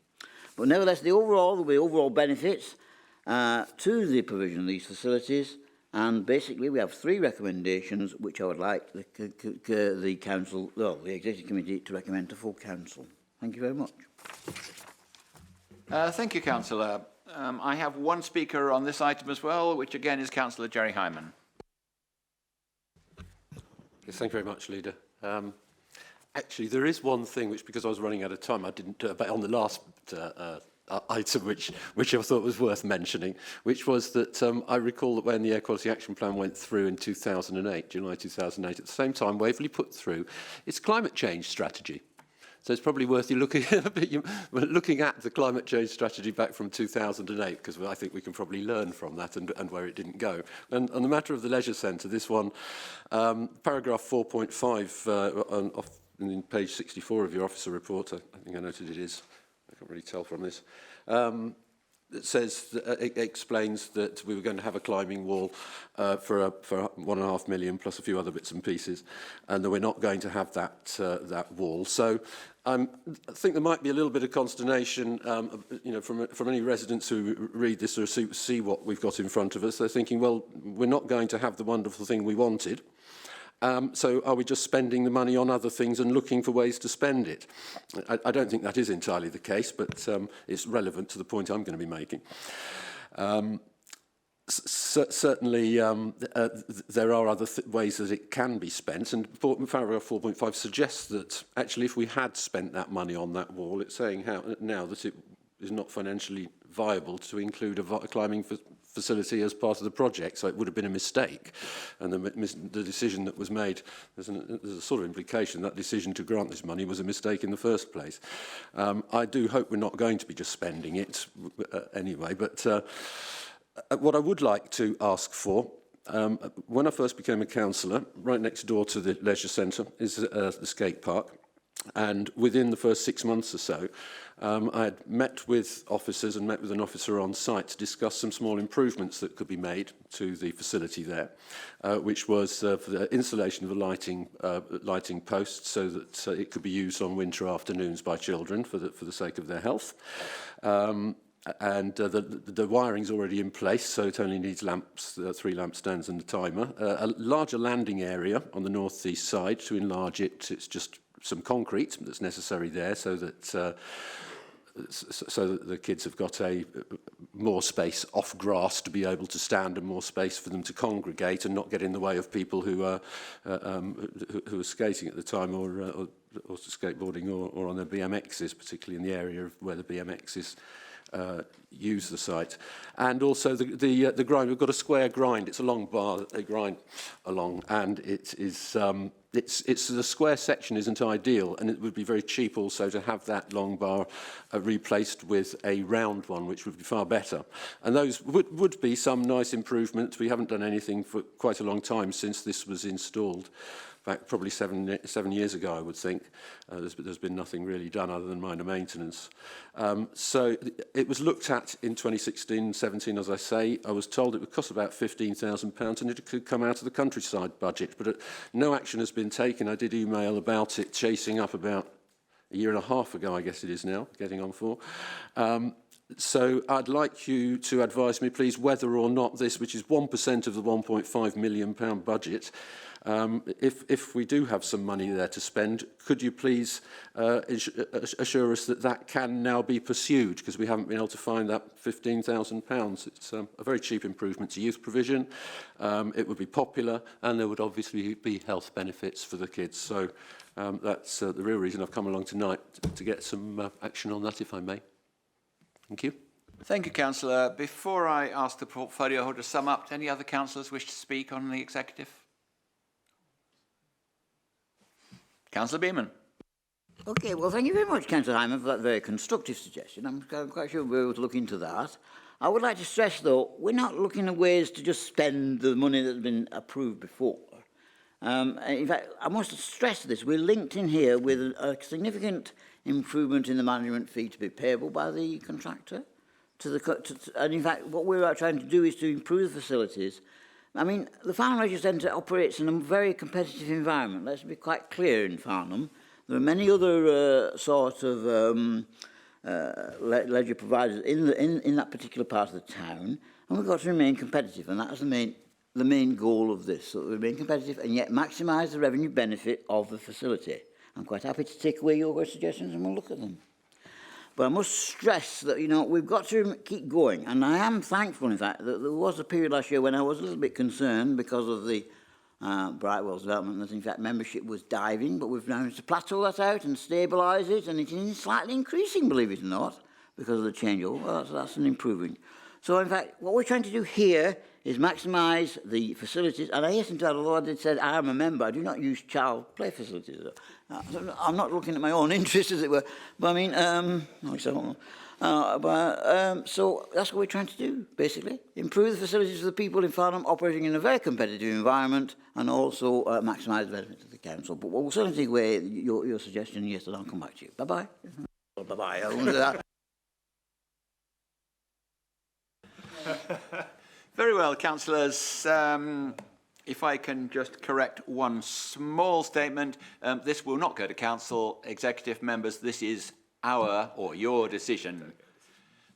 But nevertheless, there will be overall benefits to the provision of these facilities, and basically we have 3 recommendations which I would like the council, well, the executive committee to recommend to full council. Thank you very much. Thank you, Councillor. I have one speaker on this item as well, which again is Councillor Jerry Hyman. Yes, thank you very much, Leader. Actually, there is one thing which, because I was running out of time, I didn't do it on the last item, which I thought was worth mentioning, which was that I recall that when the Air Quality Action Plan went through in 2008, July 2008, at the same time, Waverley put through its climate change strategy. So it's probably worth you looking at the climate change strategy back from 2008, because I think we can probably learn from that and where it didn't go. And on the matter of the leisure centre, this one, paragraph 4.5 in page 64 of your officer report, I think I noted it is, I can't really tell from this, it says, it explains that we were going to have a climbing wall for 1.5 million plus a few other bits and pieces, and that we're not going to have that wall. So I think there might be a little bit of consternation, from any residents who read this or see what we've got in front of us. They're thinking, well, we're not going to have the wonderful thing we wanted. So are we just spending the money on other things and looking for ways to spend it? I don't think that is entirely the case, but it's relevant to the point I'm going to be making. Certainly, there are other ways that it can be spent, and paragraph 4.5 suggests that actually if we had spent that money on that wall, it's saying now that it is not financially viable to include a climbing facility as part of the project, so it would have been a mistake. And the decision that was made, there's a sort of implication that decision to grant this money was a mistake in the first place. I do hope we're not going to be just spending it anyway, but what I would like to ask for, when I first became a councillor, right next door to the leisure centre is the skate park. And within the first 6 months or so, I had met with officers and met with an officer on site to discuss some small improvements that could be made to the facility there, which was for the installation of a lighting post so that it could be used on winter afternoons by children for the sake of their health. And the wiring's already in place, so it only needs lamps, 3 lampstands and a timer. A larger landing area on the north-east side to enlarge it. It's just some concrete that's necessary there so that the kids have got more space off grass to be able to stand and more space for them to congregate and not get in the way of people who are skating at the time or skateboarding or on their BMXs, particularly in the area of where the BMXs use the site. And also the grind, we've got a square grind. It's a long bar that they grind along, and it is it's the square section isn't ideal, and it would be very cheap also to have that long bar replaced with a round one, which would be far better. And those would be some nice improvements. We haven't done anything for quite a long time since this was installed. Back probably seven years ago, I would think. There's been nothing really done other than minor maintenance. So it was looked at in 2016-17, as I say. I was told it would cost about £15,000 and it could come out of the countryside budget, but no action has been taken. I did email about it, chasing up about a year and a half ago, I guess it is now, getting on for. So I'd like you to advise me, please, whether or not this, which is 1% of the £1.5 million budget, if we do have some money there to spend, could you please assure us that that can now be pursued, because we haven't been able to find that £15,000. It's a very cheap improvement to youth provision. It would be popular, and there would obviously be health benefits for the kids. So that's the real reason I've come along tonight, to get some action on that, if I may. Thank you. Thank you, Councillor. Before I ask the portfolio holder to sum up, any other councillors wish to speak on the executive? Councillor Beaman. Okay, well, thank you very much, Councillor Hyman, for that very constructive suggestion. I'm quite sure we'll be able to look into that. I would like to stress, though, we're not looking at ways to just spend the money that's been approved before. In fact, I must stress this. We're linked in here with a significant improvement in the management fee to be payable by the contractor. And in fact, what we're trying to do is to improve the facilities. I mean, the Farnham Leisure Centre operates in a very competitive environment. Let's be quite clear in Farnham. There are many other sort of leisure providers in that particular part of the town, and we've got to remain competitive, and that's the main goal of this, so remain competitive and yet maximise the revenue benefit of the facility. I'm quite happy to take away your suggestions and we'll look at them. But I must stress that, you know, we've got to keep going. And I am thankful, in fact, that there was a period last year when I was a little bit concerned because of the Brightwell's development, that in fact membership was diving, but we've managed to plateau that out and stabilise it, and it is slightly increasing, believe it or not, because of the changeover. Well, that's an improving. So, in fact, what we're trying to do here is maximise the facilities. And I hasten to add, although I did say I am a member, I do not use child play facilities. I'm not looking at my own interest, as it were. But I mean, so that's what we're trying to do, basically. Improve the facilities for the people in Farnham operating in a very competitive environment, and also maximise the benefit of the council. But we'll certainly take away your suggestion, yes, and I'll come back to you. Bye-bye. Bye-bye. Very well, councillors. If I can just correct one small statement, this will not go to council executive members. This is our or your decision.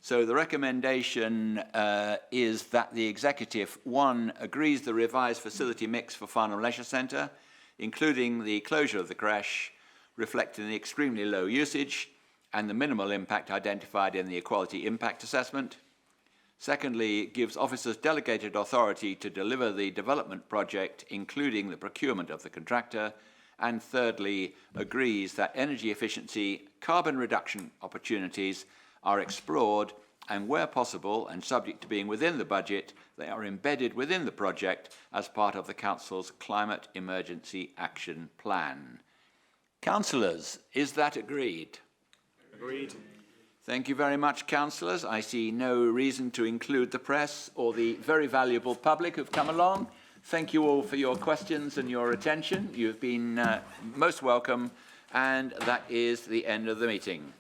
So the recommendation is that the executive, 1, agrees the revised facility mix for Farnham Leisure Centre, including the closure of the creche, reflecting the extremely low usage and the minimal impact identified in the equality impact assessment. Secondly, it gives officers delegated authority to deliver the development project, including the procurement of the contractor. And thirdly, agrees that energy efficiency, carbon reduction opportunities are explored, and where possible and subject to being within the budget, they are embedded within the project as part of the Council's Climate Emergency Action Plan. Councillors, is that agreed? Agreed. Thank you very much, councillors. I see no reason to include the press or the very valuable public who've come along. Thank you all for your questions and your attention. You've been most welcome, and that is the end of the meeting.